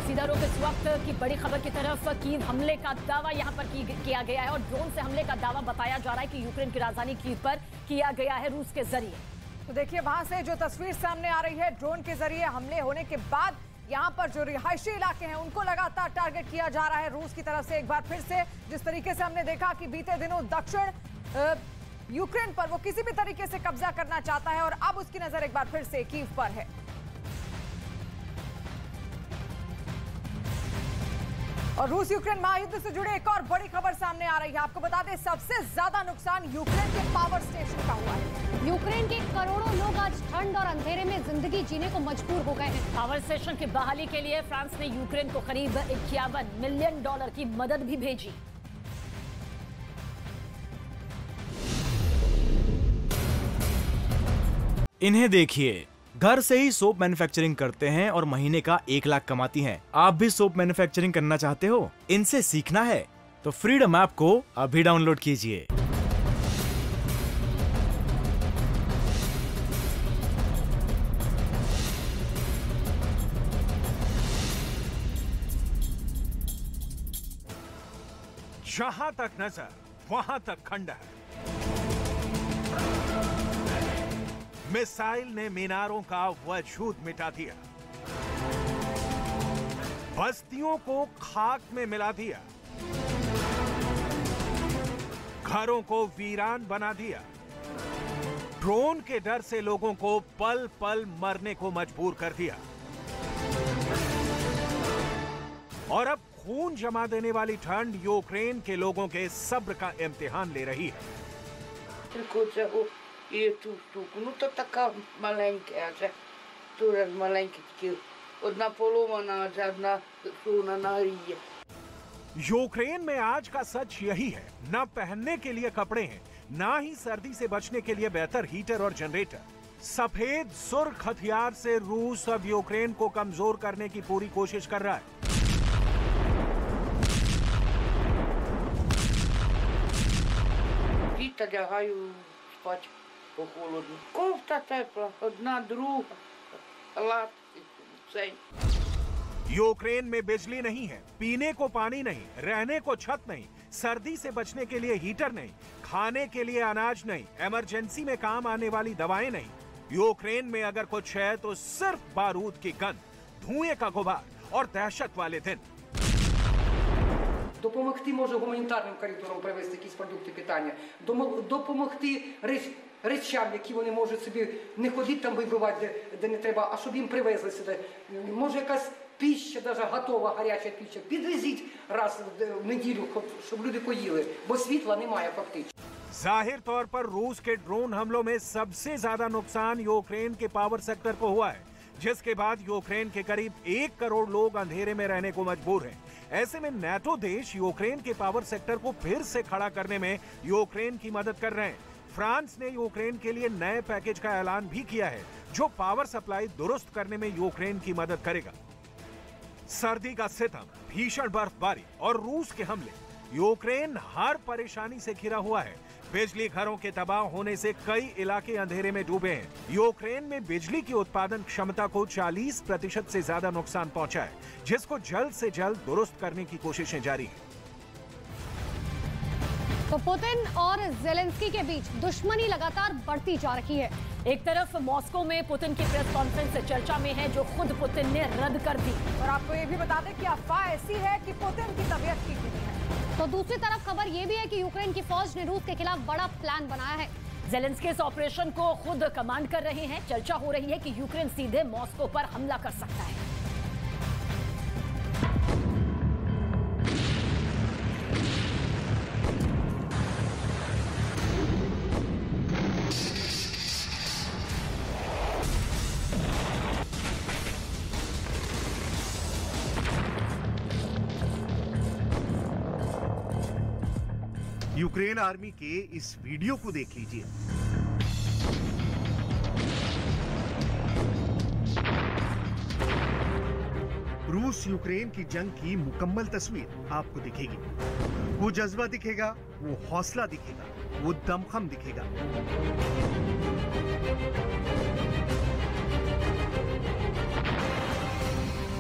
और सीधा रुख इस वक्त की बड़ी खबर की तरफ। कीव हमले का दावा यहां पर किया गया है और ड्रोन से हमले का दावा बताया जा रहा है कि यूक्रेन की राजधानी कीव पर किया गया है रूस के जरिए। तो देखिए वहां से जो तस्वीर सामने आ रही है, ड्रोन के जरिए हमले होने के बाद यहाँ पर जो रिहायशी इलाके हैं उनको लगातार टारगेट किया जा रहा है रूस की तरफ से। एक बार फिर से जिस तरीके से हमने देखा कि बीते दिनों दक्षिण यूक्रेन पर वो किसी भी तरीके से कब्जा करना चाहता है और अब उसकी नजर एक बार फिर से कीव पर है। और रूस यूक्रेन महायुद्ध से जुड़े एक और बड़ी खबर सामने आ रही है। आपको बता दें सबसे ज्यादा नुकसान यूक्रेन के पावर स्टेशन का हुआ है। यूक्रेन के करोड़ों लोग आज ठंड और अंधेरे में जिंदगी जीने को मजबूर हो गए हैं। पावर स्टेशन की बहाली के लिए फ्रांस ने यूक्रेन को करीब $51 मिलियन की मदद भी भेजी। इन्हें देखिए, घर से ही सोप मैन्युफैक्चरिंग करते हैं और महीने का 1 लाख कमाती हैं। आप भी सोप मैन्युफैक्चरिंग करना चाहते हो? इनसे सीखना है तो फ्रीडम ऐप को अभी डाउनलोड कीजिए। जहां तक नजर वहां तक खंडहर। मिसाइल ने मीनारों का वजूद मिटा दिया, बस्तियों को खाक में मिला दिया, घरों को वीरान बना दिया। ड्रोन के डर से लोगों को पल पल मरने को मजबूर कर दिया और अब खून जमा देने वाली ठंड यूक्रेन के लोगों के सब्र का इम्तिहान ले रही है। І ту штуку. Ну то така маленька, адже дуже маленькі такі. Одна поломана, адже одна суна нагріє. यूक्रेन में आज का सच यही है, ना पहनने के लिए कपड़े हैं, ना ही सर्दी से बचने के लिए बेहतर हीटर और जनरेटर। सफेद सुर्ख हथियार से रूस अब यूक्रेन को कमजोर करने की पूरी कोशिश कर रहा है। Діта лягаю спати по холоду. Кофта тепла, одна, друга, халат, цей. यूक्रेन में बिजली नहीं है, पीने को पानी नहीं, रहने को छत नहीं, सर्दी से बचने के लिए हीटर नहीं, खाने के लिए अनाज नहीं, इमरजेंसी में काम आने वाली दवाएं नहीं। यूक्रेन में अगर कुछ है तो सिर्फ बारूद की गंध, धुएं का गुबार और दहशत वाले दिन। Допомогти може гуманітарним коридорам привезти якісь продукти питання, допомогти речам, які вони можуть собі не ходити там вибивати, де не треба, а щоб їм привезли сюди. Може якась пища, навіть готова гаряча пища, підвезіть раз в неділю, щоб люди поїли, бо світла немає фактично. जाहिर तौर पर रूस के ड्रोन हमलों में सबसे ज्यादा नुकसान यूक्रेन के पावर सेक्टर को हुआ है, जिसके बाद यूक्रेन के करीब 1 करोड़ लोग अंधेरे में रहने को मजबूर हैं। ऐसे में नेटो देश यूक्रेन के पावर सेक्टर को फिर से खड़ा करने में यूक्रेन की मदद कर रहे हैं। फ्रांस ने यूक्रेन के लिए नए पैकेज का ऐलान भी किया है, जो पावर सप्लाई दुरुस्त करने में यूक्रेन की मदद करेगा। सर्दी का सितम, भीषण बर्फबारी और रूस के हमले, यूक्रेन हर परेशानी से घिरा हुआ है। बिजली घरों के तबाह होने से कई इलाके अंधेरे में डूबे हैं। यूक्रेन में बिजली की उत्पादन क्षमता को 40% से ज्यादा नुकसान पहुंचा है, जिसको जल्द से जल्द दुरुस्त करने की कोशिशें जारी हैं। तो पुतिन और जेलेंस्की के बीच दुश्मनी लगातार बढ़ती जा रही है। एक तरफ मॉस्को में पुतिन की प्रेस कॉन्फ्रेंस चर्चा में है, जो खुद पुतिन ने रद्द कर दी। और आपको ये भी बता दें कि अफवाह ऐसी है कि पुतिन की तबीयत ठीक नहीं है। तो दूसरी तरफ खबर ये भी है कि यूक्रेन की फौज ने रूस के खिलाफ बड़ा प्लान बनाया है। जेलेंस्की इस ऑपरेशन को खुद कमांड कर रहे हैं। चर्चा हो रही है कि यूक्रेन सीधे मॉस्को पर हमला कर सकता है। यूक्रेन आर्मी के इस वीडियो को देख लीजिए। रूस यूक्रेन की जंग की मुकम्मल तस्वीर आपको दिखेगी। वो जज्बा दिखेगा, वो हौसला दिखेगा, वो दमखम दिखेगा।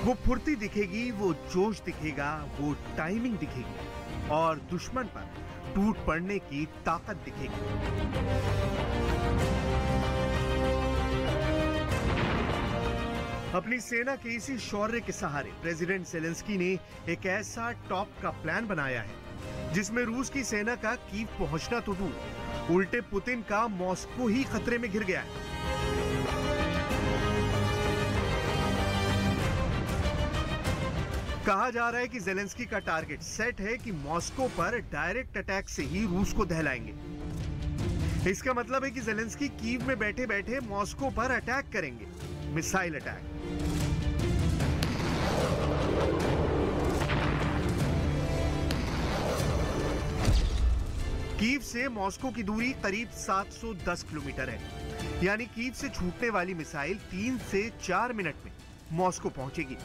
वो फुर्ती दिखेगी, वो जोश दिखेगा, वो टाइमिंग दिखेगी और दुश्मन पर टूट पड़ने की ताकत दिखेगी। अपनी सेना के इसी शौर्य के सहारे प्रेसिडेंट ज़ेलेंस्की ने एक ऐसा टॉप का प्लान बनाया है जिसमें रूस की सेना का कीव पहुंचना तो दूर, उल्टे पुतिन का मॉस्को ही खतरे में घिर गया है। कहा जा रहा है कि ज़ेलेंस्की का टारगेट सेट है कि मॉस्को पर डायरेक्ट अटैक से ही रूस को दहलाएंगे। इसका मतलब है कि ज़ेलेंस्की कीव में बैठे बैठे मॉस्को पर अटैक करेंगे, मिसाइल अटैक। कीव से मॉस्को की दूरी करीब 710 किलोमीटर है, यानी कीव से छूटने वाली मिसाइल 3 से 4 मिनट में मॉस्को पहुंचेगी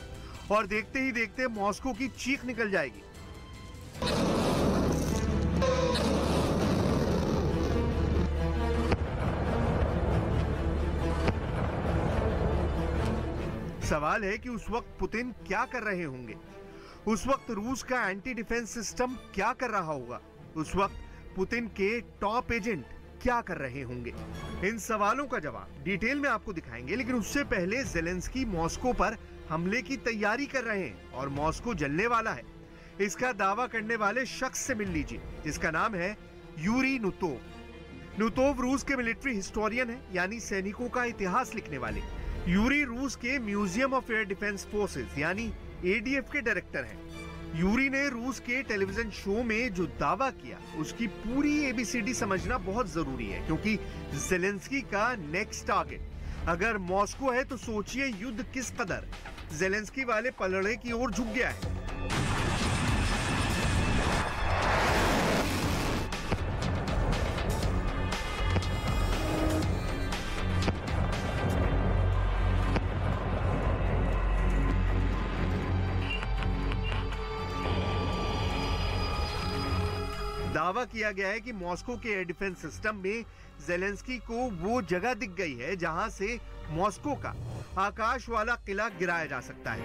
और देखते ही देखते मॉस्को की चीख निकल जाएगी। सवाल है कि उस वक्त पुतिन क्या कर रहे होंगे, उस वक्त रूस का एंटी डिफेंस सिस्टम क्या कर रहा होगा, उस वक्त पुतिन के टॉप एजेंट क्या कर रहे होंगे। इन सवालों का जवाब डिटेल में आपको दिखाएंगे, लेकिन उससे पहले ज़ेलेंस्की मॉस्को पर हमले की तैयारी कर रहे हैं और मॉस्को जलने वाला है, इसका दावा करने वाले शख्स से मिल लीजिए, जिसका नाम है यूरी नुतोव। नुतोव रूस के मिलिट्री हिस्टोरियन है, यानी सैनिकों का इतिहास लिखने वाले। यूरी रूस के museum of air defence forces यानी एडीएफ के डायरेक्टर हैं। यूरी ने रूस के टेलीविजन शो में जो दावा किया उसकी पूरी एबीसीडी समझना बहुत जरूरी है, क्योंकि ज़ेलेंस्की का नेक्स्ट टारगेट अगर मॉस्को है तो सोचिए युद्ध किस कदर ज़ेलेंस्की वाले पलड़े की ओर झुक गया है। दावा किया गया है कि मॉस्को के एयर डिफेंस सिस्टम में ज़ेलेंस्की को वो जगह दिख गई है जहां से मॉस्को का आकाश वाला किला गिराया जा सकता है।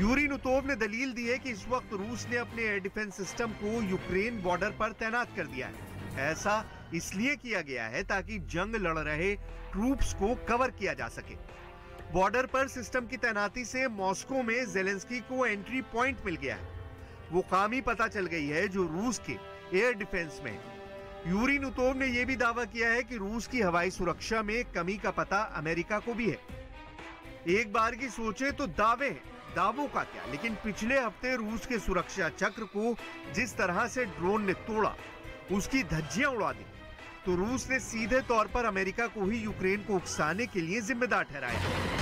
यूरी नुतोव ने दलील दी है कि इस वक्त रूस ने अपने एयर डिफेंस सिस्टम को यूक्रेन बॉर्डर पर तैनात कर दिया है। ऐसा इसलिए किया गया है ताकि जंग लड़ रहे ट्रूप्स को कवर किया जा सके। बॉर्डर पर सिस्टम की तैनाती से मॉस्को में ज़ेलेंस्की को एंट्री पॉइंट मिल गया है। वो खामी पता चल गई है जो रूस के एयर डिफेंस में है। यूरी नुतोव ने यह भी दावा किया है कि रूस की हवाई सुरक्षा में कमी का पता अमेरिका को भी है। एक बार की सोचे तो दावे हैं, दावों का क्या, लेकिन पिछले हफ्ते रूस के सुरक्षा चक्र को जिस तरह से ड्रोन ने तोड़ा, उसकी धज्जियां उड़ा दी, तो रूस ने सीधे तौर पर अमेरिका को ही यूक्रेन को उकसाने के लिए जिम्मेदार ठहराया।